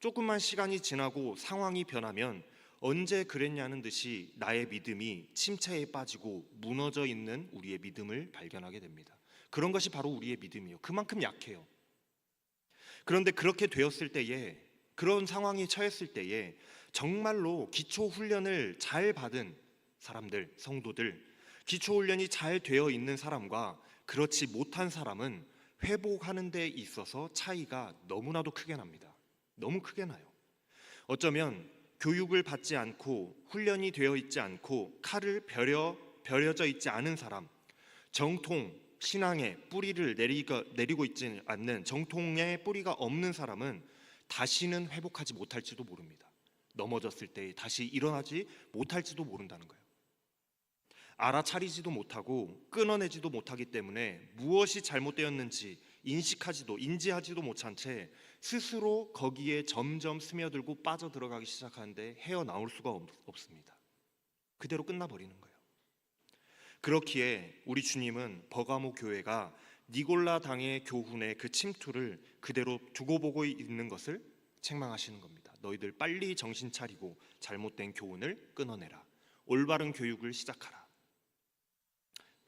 조금만 시간이 지나고 상황이 변하면 언제 그랬냐는 듯이 나의 믿음이 침체에 빠지고 무너져 있는 우리의 믿음을 발견하게 됩니다. 그런 것이 바로 우리의 믿음이에요. 그만큼 약해요. 그런데 그렇게 되었을 때에, 그런 상황이 처했을 때에 정말로 기초 훈련을 잘 받은 사람들, 성도들, 기초 훈련이 잘 되어 있는 사람과 그렇지 못한 사람은 회복하는 데 있어서 차이가 너무나도 크게 납니다. 너무 크게 나요. 어쩌면 교육을 받지 않고 훈련이 되어 있지 않고 칼을 벼려져 있지 않은 사람, 정통 신앙의 뿌리를 내리고 있지 않는, 정통의 뿌리가 없는 사람은 다시는 회복하지 못할지도 모릅니다. 넘어졌을 때 다시 일어나지 못할지도 모른다는 거예요. 알아차리지도 못하고 끊어내지도 못하기 때문에 무엇이 잘못되었는지 인지하지도 못한 채 스스로 거기에 점점 스며들고 빠져들어가기 시작하는데 헤어나올 수가 없습니다. 그대로 끝나버리는 거예요. 그렇기에 우리 주님은 버가모 교회가 니골라 당의 교훈의 그 침투를 그대로 두고 보고 있는 것을 책망하시는 겁니다. 너희들 빨리 정신 차리고 잘못된 교훈을 끊어내라. 올바른 교육을 시작하라.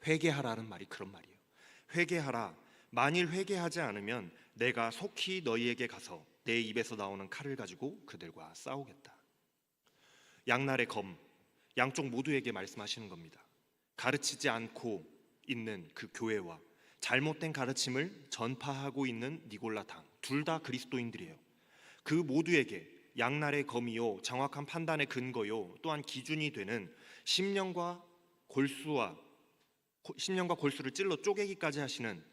회개하라는 말이 그런 말이에요. 회개하라. 만일 회개하지 않으면 내가 속히 너희에게 가서 내 입에서 나오는 칼을 가지고 그들과 싸우겠다. 양날의 검, 양쪽 모두에게 말씀하시는 겁니다. 가르치지 않고 있는 그 교회와 잘못된 가르침을 전파하고 있는 니골라당, 둘 다 그리스도인들이에요. 그 모두에게 양날의 검이요 정확한 판단의 근거요 또한 기준이 되는 심령과 골수를 찔러 쪼개기까지 하시는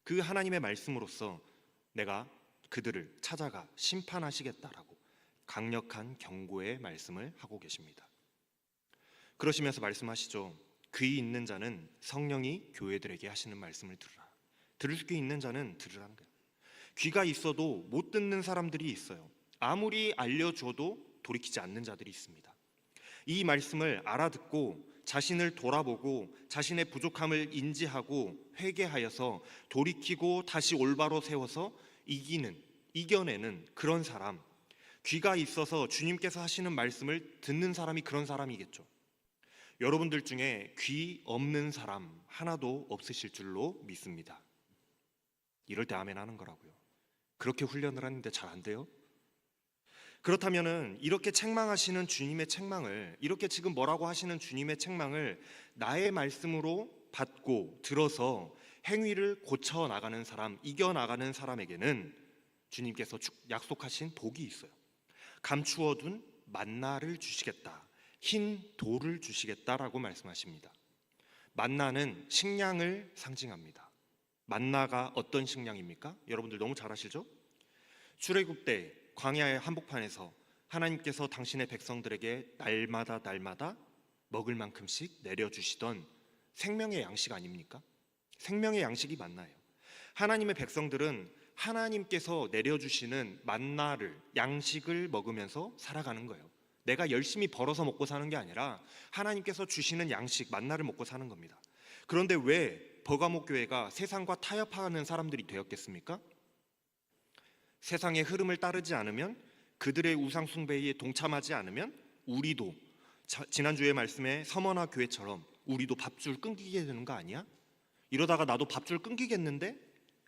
그 하나님의 말씀으로서 내가 그들을 찾아가 심판하시겠다라고 강력한 경고의 말씀을 하고 계십니다. 그러시면서 말씀하시죠. 귀 있는 자는 성령이 교회들에게 하시는 말씀을 들으라. 들을 수 있는 자는 들으라는 거예요. 귀가 있어도 못 듣는 사람들이 있어요. 아무리 알려줘도 돌이키지 않는 자들이 있습니다. 이 말씀을 알아듣고 자신을 돌아보고 자신의 부족함을 인지하고 회개하여서 돌이키고 다시 올바로 세워서 이겨내는 그런 사람, 귀가 있어서 주님께서 하시는 말씀을 듣는 사람이 그런 사람이겠죠. 여러분들 중에 귀 없는 사람 하나도 없으실 줄로 믿습니다. 이럴 때 아멘 하는 거라고요. 그렇게 훈련을 하는데 잘 안 돼요? 그렇다면은 이렇게 책망하시는 주님의 책망을, 이렇게 지금 뭐라고 하시는 주님의 책망을 나의 말씀으로 받고 들어서 행위를 고쳐 나가는 사람, 이겨 나가는 사람에게는 주님께서 약속하신 복이 있어요. 감추어둔 만나를 주시겠다, 흰 돌을 주시겠다라고 말씀하십니다. 만나는 식량을 상징합니다. 만나가 어떤 식량입니까? 여러분들 너무 잘 아시죠? 출애굽 때 광야의 한복판에서 하나님께서 당신의 백성들에게 날마다 먹을 만큼씩 내려주시던 생명의 양식 아닙니까? 생명의 양식이 만나예요. 하나님의 백성들은 하나님께서 내려주시는 만나를, 양식을 먹으면서 살아가는 거예요. 내가 열심히 벌어서 먹고 사는 게 아니라 하나님께서 주시는 양식, 만나를 먹고 사는 겁니다. 그런데 왜 버가모 교회가 세상과 타협하는 사람들이 되었겠습니까? 세상의 흐름을 따르지 않으면, 그들의 우상 숭배에 동참하지 않으면 우리도 지난주에 말씀에 서머나 교회처럼 우리도 밥줄 끊기게 되는 거 아니야? 이러다가 나도 밥줄 끊기겠는데?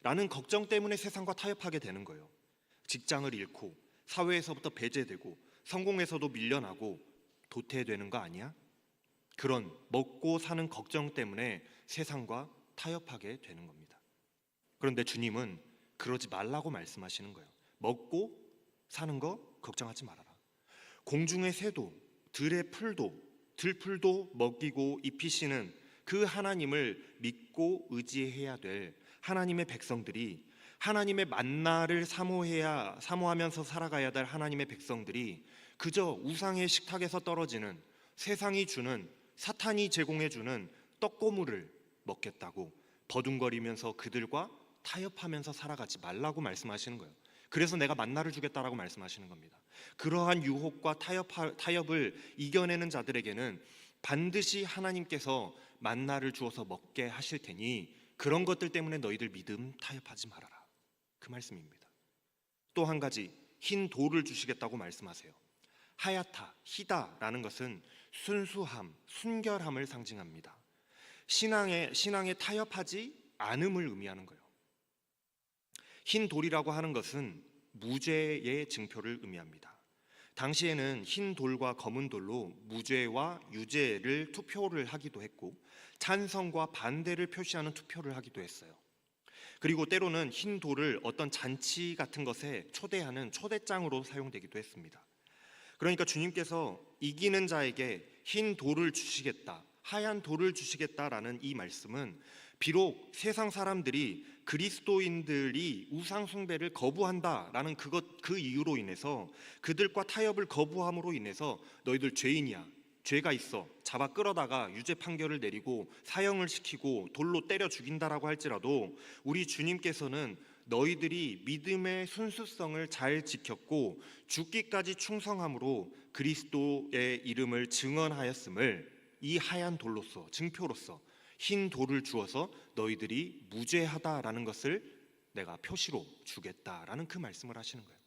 라는 걱정 때문에 세상과 타협하게 되는 거예요. 직장을 잃고 사회에서부터 배제되고 성공에서도 밀려나고 도태되는 거 아니야? 그런 먹고 사는 걱정 때문에 세상과 타협하게 되는 겁니다. 그런데 주님은 그러지 말라고 말씀하시는 거예요. 먹고 사는 거 걱정하지 말아라. 공중의 새도 들풀도 먹이고 입히시는 그 하나님을 믿고 의지해야 될 하나님의 백성들이, 하나님의 만나를 사모하면서 살아가야 될 하나님의 백성들이 그저 우상의 식탁에서 떨어지는, 세상이 주는, 사탄이 제공해주는 떡고물을 먹겠다고 버둥거리면서 그들과 타협하면서 살아가지 말라고 말씀하시는 거예요. 그래서 내가 만나를 주겠다라고 말씀하시는 겁니다. 그러한 유혹과 타협을 이겨내는 자들에게는 반드시 하나님께서 만나를 주어서 먹게 하실 테니 그런 것들 때문에 너희들 믿음 타협하지 말아라, 그 말씀입니다. 또 한 가지, 흰 돌을 주시겠다고 말씀하세요. 하야타, 희다라는 것은 순수함, 순결함을 상징합니다. 신앙에 타협하지 않음을 의미하는 거예요. 흰 돌이라고 하는 것은 무죄의 증표를 의미합니다. 당시에는 흰 돌과 검은 돌로 무죄와 유죄를 투표를 하기도 했고 찬성과 반대를 표시하는 투표를 하기도 했어요. 그리고 때로는 흰 돌을 어떤 잔치 같은 것에 초대하는 초대장으로 사용되기도 했습니다. 그러니까 주님께서 이기는 자에게 흰 돌을 주시겠다, 하얀 돌을 주시겠다라는 이 말씀은 비록 세상 사람들이, 그리스도인들이 우상 숭배를 거부한다라는 그 이유로 인해서, 그들과 타협을 거부함으로 인해서 너희들 죄인이야, 죄가 있어, 잡아 끌어다가 유죄 판결을 내리고 사형을 시키고 돌로 때려 죽인다라고 할지라도 우리 주님께서는 너희들이 믿음의 순수성을 잘 지켰고 죽기까지 충성함으로 그리스도의 이름을 증언하였음을 이 하얀 돌로서, 증표로서 흰 돌을 주어서 너희들이 무죄하다라는 것을 내가 표시로 주겠다라는 그 말씀을 하시는 거예요.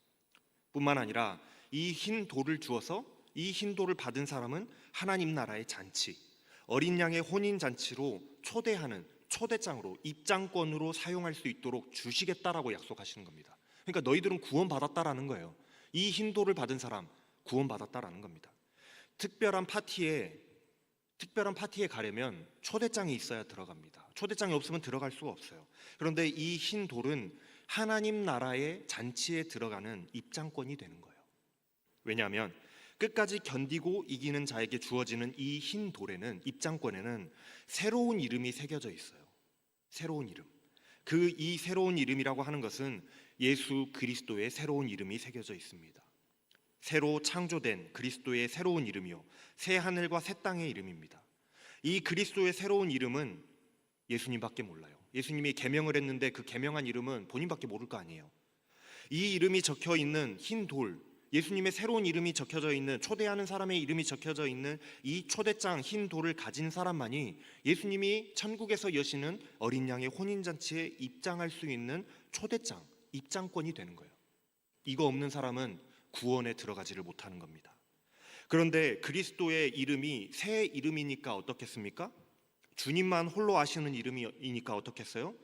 뿐만 아니라 이 흰 돌을 주어서, 이 흰 돌을 받은 사람은 하나님 나라의 잔치, 어린 양의 혼인 잔치로 초대하는 초대장으로, 입장권으로 사용할 수 있도록 주시겠다라고 약속하시는 겁니다. 그러니까 너희들은 구원받았다라는 거예요. 이 흰 돌을 받은 사람 구원받았다라는 겁니다. 특별한 파티에 특별한 파티에 가려면 초대장이 있어야 들어갑니다. 초대장이 없으면 들어갈 수가 없어요. 그런데 이 흰 돌은 하나님 나라의 잔치에 들어가는 입장권이 되는 거예요. 왜냐하면 끝까지 견디고 이기는 자에게 주어지는 이 흰 돌에는, 입장권에는 새로운 이름이 새겨져 있어요. 새로운 이름. 이 새로운 이름이라고 하는 것은 예수 그리스도의 새로운 이름이 새겨져 있습니다. 새로 창조된 그리스도의 새로운 이름이요, 새 하늘과 새 땅의 이름입니다. 이 그리스도의 새로운 이름은 예수님밖에 몰라요. 예수님이 계명을 했는데 그 계명한 이름은 본인밖에 모를 거 아니에요. 이 이름이 적혀 있는 흰 돌, 예수님의 새로운 이름이 적혀져 있는, 초대하는 사람의 이름이 적혀져 있는 이 초대장 흰 돌을 가진 사람만이 예수님이 천국에서 여시는 어린 양의 혼인잔치에 입장할 수 있는 초대장, 입장권이 되는 거예요. 이거 없는 사람은 구원에 들어가지를 못하는 겁니다. 그런데 그리스도의 이름이 새 이름이니까 어떻겠습니까? 주님만 홀로 아시는 이름이니까 어떻겠어요?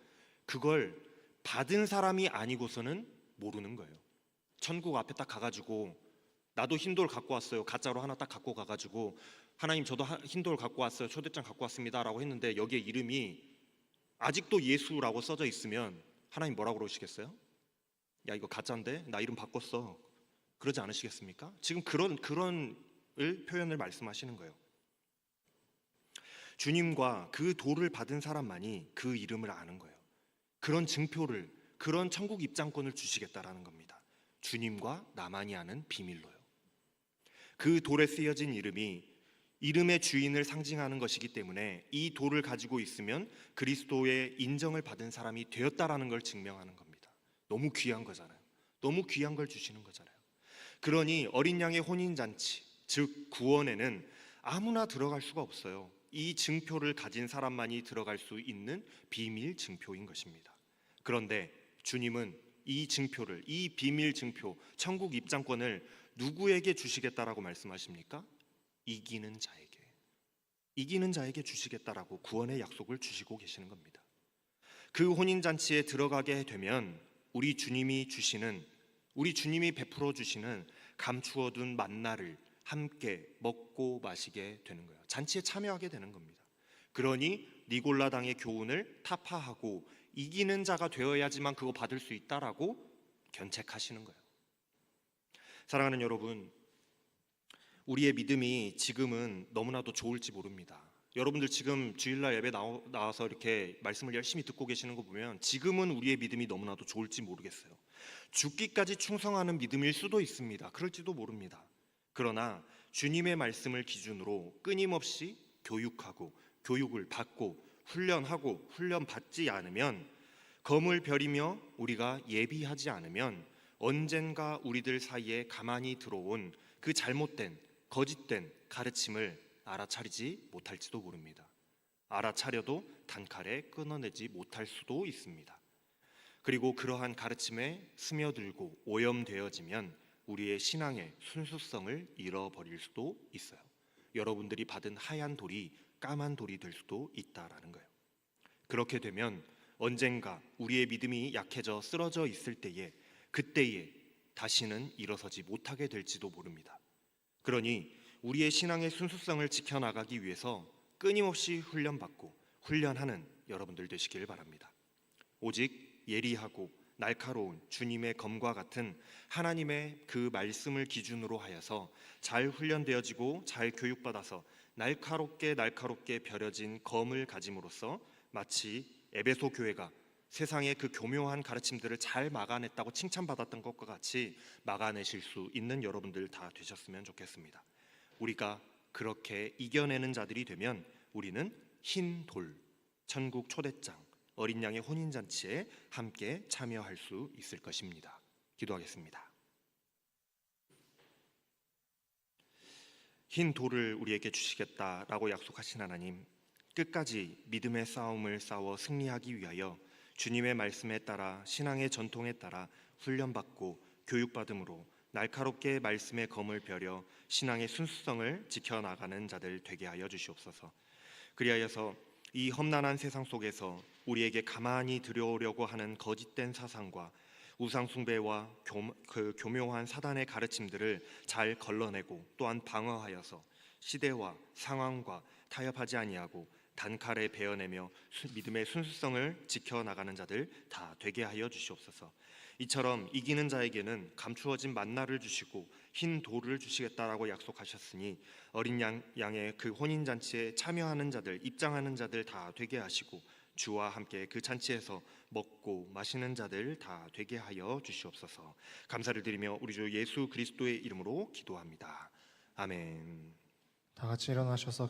그걸 받은 사람이 아니고서는 모르는 거예요. 천국 앞에 딱 가가지고 나도 흰돌 갖고 왔어요, 가짜로 하나 딱 갖고 가가지고 하나님 저도 흰돌 갖고 왔어요, 초대장 갖고 왔습니다 라고 했는데 여기에 이름이 아직도 예수라고 써져 있으면 하나님 뭐라고 그러시겠어요? 야, 이거 가짜인데 나 이름 바꿨어, 그러지 않으시겠습니까? 지금 그런 표현을 말씀하시는 거예요. 주님과 그 도를 받은 사람만이 그 이름을 아는 거예요. 그런 증표를, 그런 천국 입장권을 주시겠다라는 겁니다. 주님과 나만이 아는 비밀로요. 그 돌에 쓰여진 이름이 이름의 주인을 상징하는 것이기 때문에 이 돌을 가지고 있으면 그리스도의 인정을 받은 사람이 되었다라는 걸 증명하는 겁니다. 너무 귀한 거잖아요. 너무 귀한 걸 주시는 거잖아요. 그러니 어린 양의 혼인잔치, 즉 구원에는 아무나 들어갈 수가 없어요. 이 증표를 가진 사람만이 들어갈 수 있는 비밀 증표인 것입니다. 그런데 주님은 이 증표를, 이 비밀 증표, 천국 입장권을 누구에게 주시겠다라고 말씀하십니까? 이기는 자에게 주시겠다라고 구원의 약속을 주시고 계시는 겁니다. 그 혼인잔치에 들어가게 되면 우리 주님이 베풀어 주시는 감추어둔 만나를 함께 먹고 마시게 되는 거예요. 잔치에 참여하게 되는 겁니다. 그러니 니골라당의 교훈을 타파하고 이기는 자가 되어야지만 그거 받을 수 있다라고 견책하시는 거예요. 사랑하는 여러분, 우리의 믿음이 지금은 너무나도 좋을지 모릅니다. 여러분들 지금 주일날 예배 나와서 이렇게 말씀을 열심히 듣고 계시는 거 보면 지금은 우리의 믿음이 너무나도 좋을지 모르겠어요. 죽기까지 충성하는 믿음일 수도 있습니다. 그럴지도 모릅니다. 그러나 주님의 말씀을 기준으로 끊임없이 교육을 받고 훈련받지 않으면, 검을 벼리며 우리가 예비하지 않으면 언젠가 우리들 사이에 가만히 들어온 그 잘못된, 거짓된 가르침을 알아차리지 못할지도 모릅니다. 알아차려도 단칼에 끊어내지 못할 수도 있습니다. 그리고 그러한 가르침에 스며들고 오염되어지면 우리의 신앙의 순수성을 잃어버릴 수도 있어요. 여러분들이 받은 하얀 돌이 까만 돌이 될 수도 있다라는 거예요. 그렇게 되면 언젠가 우리의 믿음이 약해져 쓰러져 있을 때에, 그때에 다시는 일어서지 못하게 될지도 모릅니다. 그러니 우리의 신앙의 순수성을 지켜나가기 위해서 끊임없이 훈련받고 훈련하는 여러분들 되시길 바랍니다. 오직 예리하고 날카로운 주님의 검과 같은 하나님의 그 말씀을 기준으로 하여서 잘 훈련되어지고 잘 교육받아서 날카롭게 벼려진 검을 가짐으로써 마치 에베소 교회가 세상의 그 교묘한 가르침들을 잘 막아냈다고 칭찬받았던 것과 같이 막아내실 수 있는 여러분들 다 되셨으면 좋겠습니다. 우리가 그렇게 이겨내는 자들이 되면 우리는 흰 돌, 천국 초대장, 어린 양의 혼인잔치에 함께 참여할 수 있을 것입니다. 기도하겠습니다. 흰 돌을 우리에게 주시겠다라고 약속하신 하나님, 끝까지 믿음의 싸움을 싸워 승리하기 위하여 주님의 말씀에 따라, 신앙의 전통에 따라 훈련받고 교육받음으로 날카롭게 말씀의 검을 벼려 신앙의 순수성을 지켜나가는 자들 되게 하여 주시옵소서. 그리하여서 이 험난한 세상 속에서 우리에게 가만히 들여오려고 하는 거짓된 사상과 우상 숭배와 그 교묘한 사단의 가르침들을 잘 걸러내고 또한 방어하여서 시대와 상황과 타협하지 아니하고 단칼에 베어내며 믿음의 순수성을 지켜나가는 자들 다 되게 하여 주시옵소서. 이처럼 이기는 자에게는 감추어진 만나를 주시고 흰 돌을 주시겠다라고 약속하셨으니 어린 양의 그 혼인잔치에 참여하는 자들, 입장하는 자들 다 되게 하시고 주와 함께 그 잔치에서 먹고 마시는 자들 다 되게 하여 주시옵소서. 감사를 드리며 우리 주 예수 그리스도의 이름으로 기도합니다. 아멘. 다 같이 일어나셔서